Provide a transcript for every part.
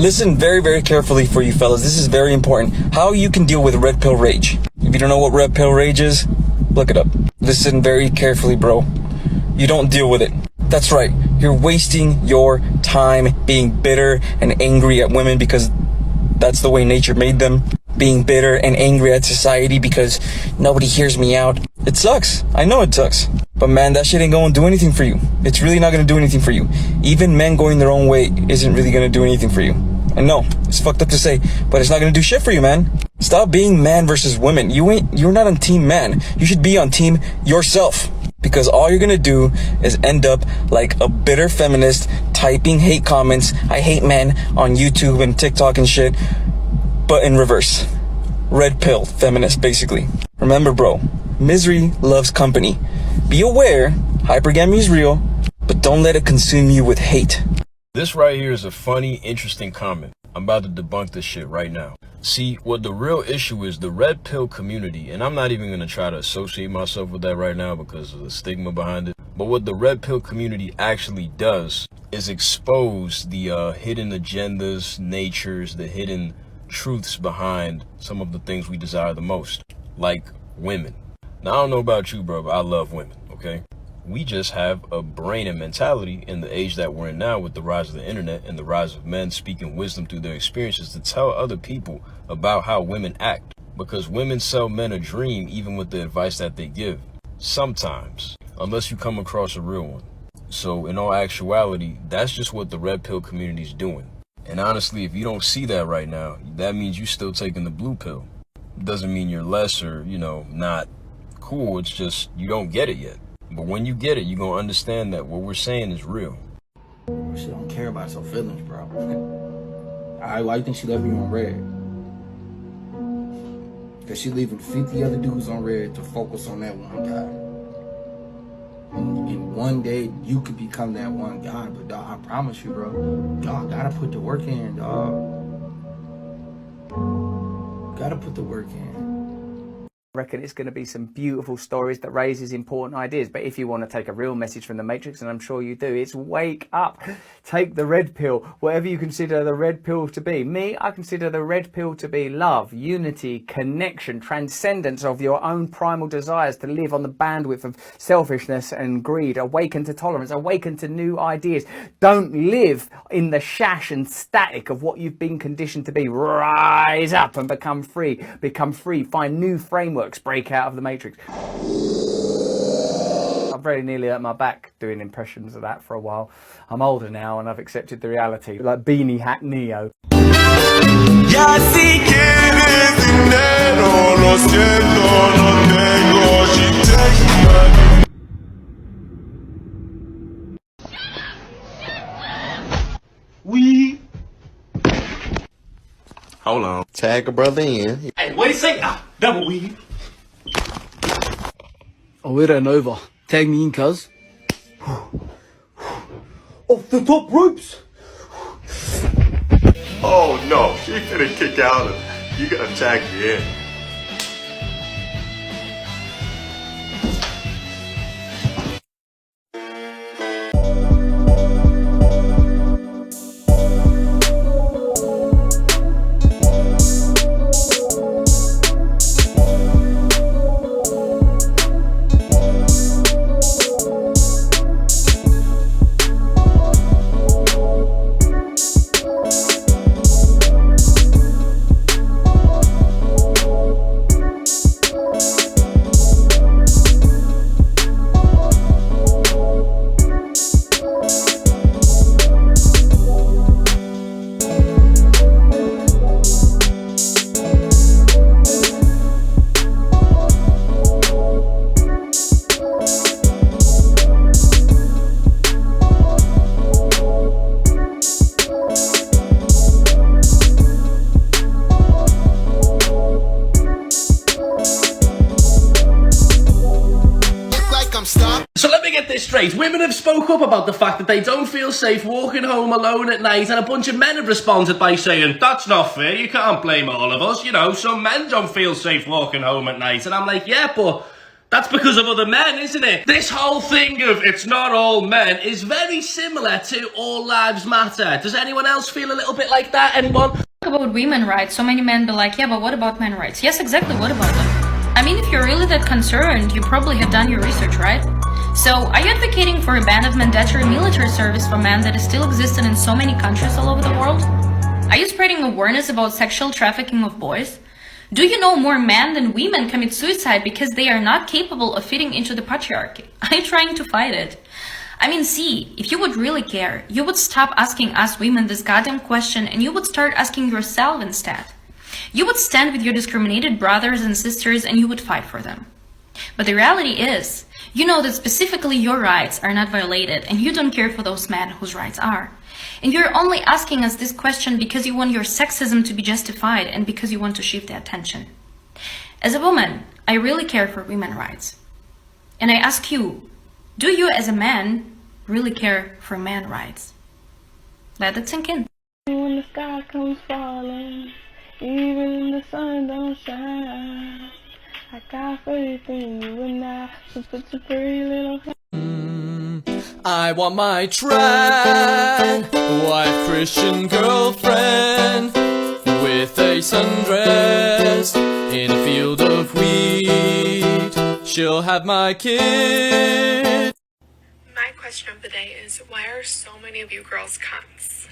Listen very, very carefully for you fellas. This is very important. How you can deal with red pill rage. If you don't know what red pill rage is, look it up. Listen very carefully, bro. You don't deal with it. That's right. You're wasting your time being bitter and angry at women because that's the way nature made them. Being bitter and angry at society because nobody hears me out. It sucks. I know it sucks. But man, that shit ain't gonna do anything for you. It's really not gonna do anything for you. Even men going their own way isn't really gonna do anything for you. I know, it's fucked up to say, but it's not gonna do shit for you, man. Stop being man versus women. You're not on team man. You should be on team yourself. Because all you're gonna do is end up like a bitter feminist typing hate comments, I hate men, on YouTube and TikTok and shit, but in reverse. Red pill feminist, basically. Remember, bro, misery loves company. Be aware, hypergamy is real, but don't let it consume you with hate. This right here is a funny, interesting comment. I'm about to debunk this shit right now. See, what the real issue is, the red pill community, and I'm not even going to try to associate myself with that right now because of the stigma behind it, but what the red pill community actually does is expose the hidden agendas, natures, the hidden truths behind some of the things we desire the most, like women. Now, I don't know about you, bro, but I love women, okay? We just have a brain and mentality in the age that we're in now with the rise of the internet and the rise of men speaking wisdom through their experiences to tell other people about how women act. Because women sell men a dream even with the advice that they give. Sometimes, unless you come across a real one. So in all actuality, that's just what the red pill community is doing. And honestly, if you don't see that right now, that means you're still taking the blue pill. It doesn't mean you're less or, not cool. It's just you don't get it yet. But when you get it, you're going to understand that what we're saying is real. She don't care about your feelings, bro. Why you think she left you on red? Because she leaving 50 other dudes on red to focus on that one guy. And one day, you could become that one guy. But, dog, I promise you, bro, y'all got to put the work in, dog. Got to put the work in. I reckon it's going to be some beautiful stories that raises important ideas. But if you want to take a real message from the Matrix, and I'm sure you do, it's wake up. Take the red pill, whatever you consider the red pill to be. Me, I consider the red pill to be love, unity, connection, transcendence of your own primal desires to live on the bandwidth of selfishness and greed. Awaken to tolerance, awaken to new ideas. Don't live in the shash and static of what you've been conditioned to be. Rise up and become free. Find new frameworks. Break out of the Matrix. I've very nearly hurt my back doing impressions of that for a while. I'm older now and I've accepted the reality. Like Beanie Hat Neo. Ya si quieres dinero, lo siento, no tengo. She takes money. Hold on. Tag a brother in. Hey, what do you say? Double weave. Oh, it ain't over. Tag me in, cuz. Off the top ropes. Oh no, she finna kick out of. You gotta tag me in. So let me get this straight. Women have spoke up about the fact that they don't feel safe walking home alone at night, and a bunch of men have responded by saying, that's not fair, you can't blame all of us, some men don't feel safe walking home at night. And I'm like, yeah, but That's because of other men, isn't it? This whole thing of it's not all men is very similar to All Lives Matter. Does anyone else feel a little bit like that? Anyone? About women's rights, so many men be like, yeah, but what about men's rights? Yes, exactly, what about them? I mean, if you're really that concerned, you probably have done your research, right? So, are you advocating for a ban of mandatory military service for men that is still existing in so many countries all over the world? Are you spreading awareness about sexual trafficking of boys? Do you know more men than women commit suicide because they are not capable of fitting into the patriarchy? Are you trying to fight it? I mean, see, if you would really care, you would stop asking us women this goddamn question and you would start asking yourself instead. You would stand with your discriminated brothers and sisters and you would fight for them. But the reality is, you know that specifically your rights are not violated and you don't care for those men whose rights are. And you're only asking us this question because you want your sexism to be justified and because you want to shift the attention. As a woman, I really care for women's rights. And I ask you, do you as a man really care for men's rights? Let it sink in. When the sky comes falling, even the sun don't shine, I got faith in you and I, so put your pretty little I want my trad wife Christian girlfriend with a sundress in a field of wheat. She'll have my kid. My question of the day is, why are so many of you girls cunts?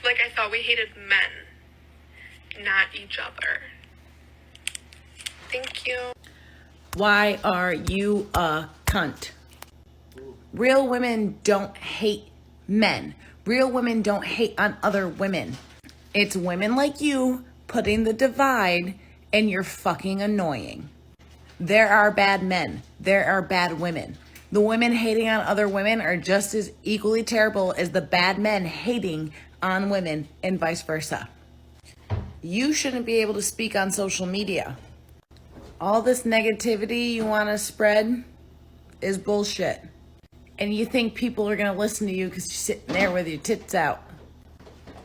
Like, I thought we hated men, not each other. Thank you. Why are you a cunt? Real women don't hate men. Real women don't hate on other women. It's women like you putting the divide, and you're fucking annoying. There are bad men. There are bad women. The women hating on other women are just as equally terrible as the bad men hating on women, and vice versa. You shouldn't be able to speak on social media. All this negativity you want to spread is bullshit. And you think people are going to listen to you because you're sitting there with your tits out.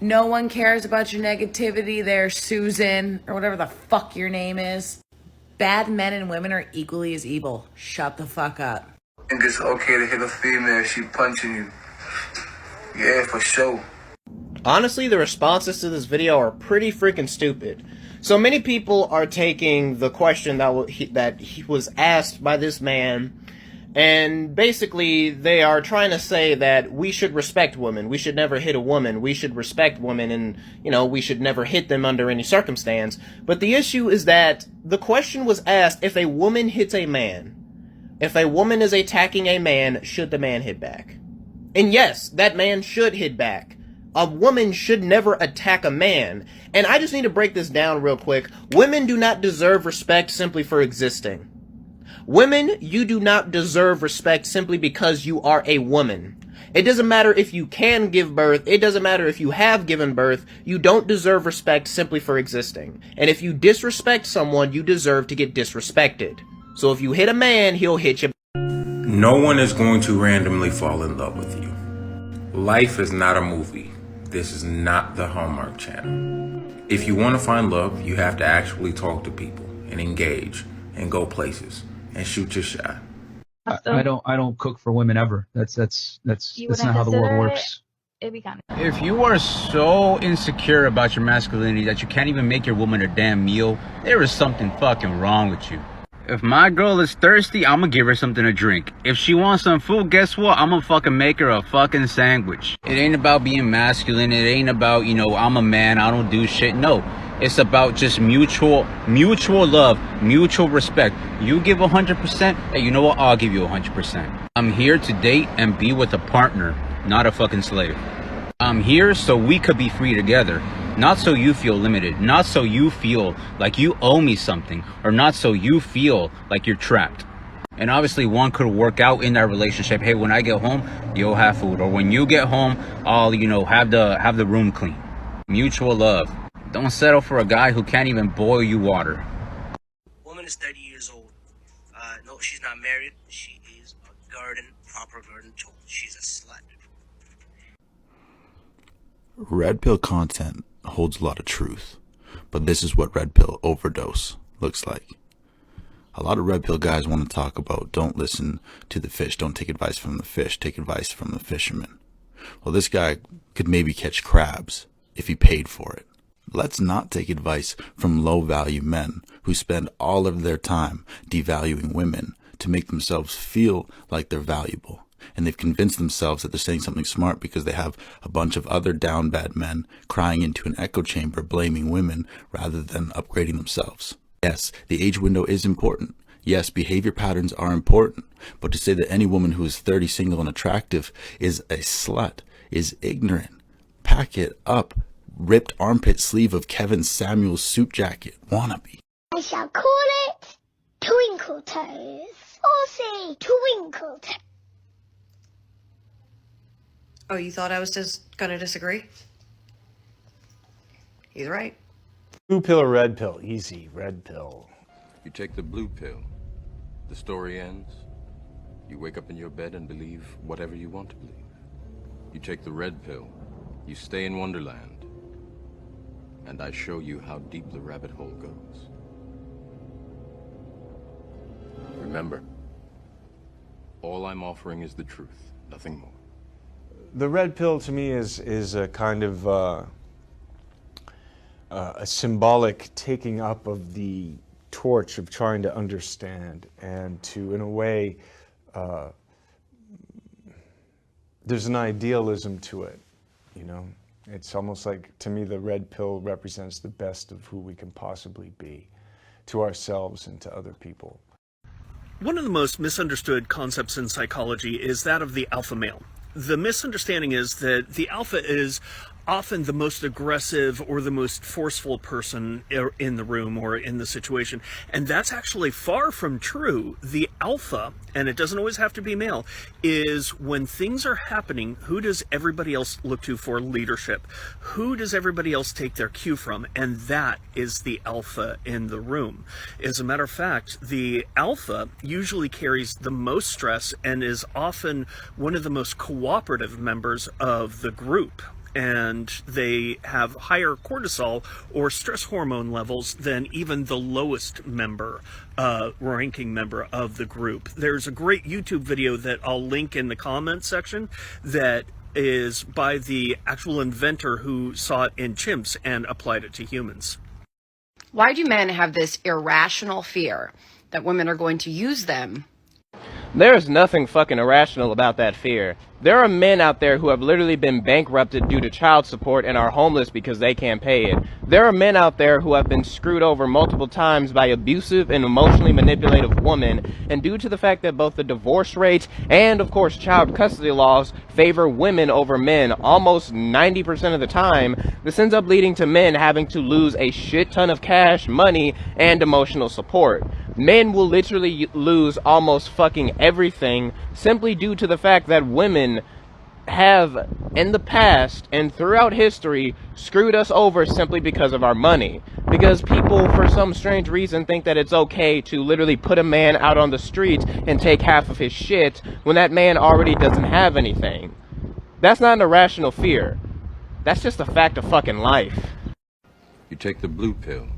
No one cares about your negativity there, Susan, or whatever the fuck your name is. Bad men and women are equally as evil. Shut the fuck up. I think it's okay to hit a female if she punching you. Yeah, for sure. Honestly, the responses to this video are pretty freaking stupid. So many people are taking the question that he was asked by this man, and basically they are trying to say that we should respect women. We should never hit a woman. We should respect women, and, you know, we should never hit them under any circumstance. But the issue is that the question was asked, if a woman hits a man, if a woman is attacking a man, should the man hit back? And yes, that man should hit back. A woman should never attack a man. And I just need to break this down real quick. Women do not deserve respect simply for existing. Women, you do not deserve respect simply because you are a woman. It doesn't matter if you can give birth. It doesn't matter if you have given birth. You don't deserve respect simply for existing. And if you disrespect someone, you deserve to get disrespected. So if you hit a man, he'll hit you. No one is going to randomly fall in love with you. Life is not a movie. This is not the Hallmark Channel. If you want to find love, you have to actually talk to people and engage and go places and shoot your shot. I don't cook for women ever. That's not how the world works. It'd be kind of. If you are so insecure about your masculinity that you can't even make your woman a damn meal, there is something fucking wrong with you. If my girl is thirsty, I'm gonna give her something to drink. If she wants some food, guess what? I'm gonna fucking make her a fucking sandwich. It ain't about being masculine. It ain't about, you know, I'm a man, I don't do shit. No, it's about just mutual love, mutual respect. You give 100%, hey, you know what? I'll give you 100%. I'm here to date and be with a partner, not a fucking slave. I'm here so we could be free together. Not so you feel limited, not so you feel like you owe me something, or not so you feel like you're trapped. And obviously one could work out in that relationship. Hey, when I get home, you'll have food, or when you get home, I'll, you know, have the room clean. Mutual love. Don't settle for a guy who can't even boil you water. Woman is 30 years old. No, she's not married. She is a proper garden tool. She's a slut. Red pill content holds a lot of truth, but this is what red pill overdose looks like. A lot of red pill guys want to talk about don't listen to the fish, don't take advice from the fish, take advice from the fisherman. Well, this guy could maybe catch crabs if he paid for it. Let's not take advice from low-value men who spend all of their time devaluing women to make themselves feel like they're valuable. And they've convinced themselves that they're saying something smart because they have a bunch of other down bad men crying into an echo chamber blaming women rather than upgrading themselves. Yes, the age window is important. Yes, behavior patterns are important. But to say that any woman who is 30, single, and attractive is a slut is ignorant. Pack it up. Ripped armpit sleeve of Kevin Samuel's suit jacket wannabe. I shall call it Twinkle Toes. Or say Twinkle Toes. Oh, you thought I was just gonna disagree? He's right. Blue pill or red pill? Easy, red pill. You take the blue pill, the story ends. You wake up in your bed and believe whatever you want to believe. You take the red pill, you stay in Wonderland, and I show you how deep the rabbit hole goes. Remember, all I'm offering is the truth, nothing more. The red pill to me is a kind of a symbolic taking up of the torch of trying to understand and to, in a way, there's an idealism to it, you know? It's almost like, to me, the red pill represents the best of who we can possibly be to ourselves and to other people. One of the most misunderstood concepts in psychology is that of the alpha male. The misunderstanding is that the alpha is often the most aggressive or the most forceful person in the room or in the situation. And that's actually far from true. The alpha, and it doesn't always have to be male, is when things are happening, who does everybody else look to for leadership? Who does everybody else take their cue from? And that is the alpha in the room. As a matter of fact, the alpha usually carries the most stress and is often one of the most cooperative members of the group. And they have higher cortisol or stress hormone levels than even the lowest member, ranking member of the group. There's a great YouTube video that I'll link in the comments section that is by the actual inventor who saw it in chimps and applied it to humans. Why do men have this irrational fear that women are going to use them? There's nothing fucking irrational about that fear. There are men out there who have literally been bankrupted due to child support and are homeless because they can't pay it. There are men out there who have been screwed over multiple times by abusive and emotionally manipulative women, and due to the fact that both the divorce rate and, of course, child custody laws favor women over men almost 90% of the time, this ends up leading to men having to lose a shit ton of cash, money, and emotional support. Men will literally lose almost fucking everything simply due to the fact that women have, in the past and throughout history, screwed us over simply because of our money. Because people, for some strange reason, think that it's okay to literally put a man out on the street and take half of his shit when that man already doesn't have anything. That's not an irrational fear. That's just a fact of fucking life. You take the blue pill,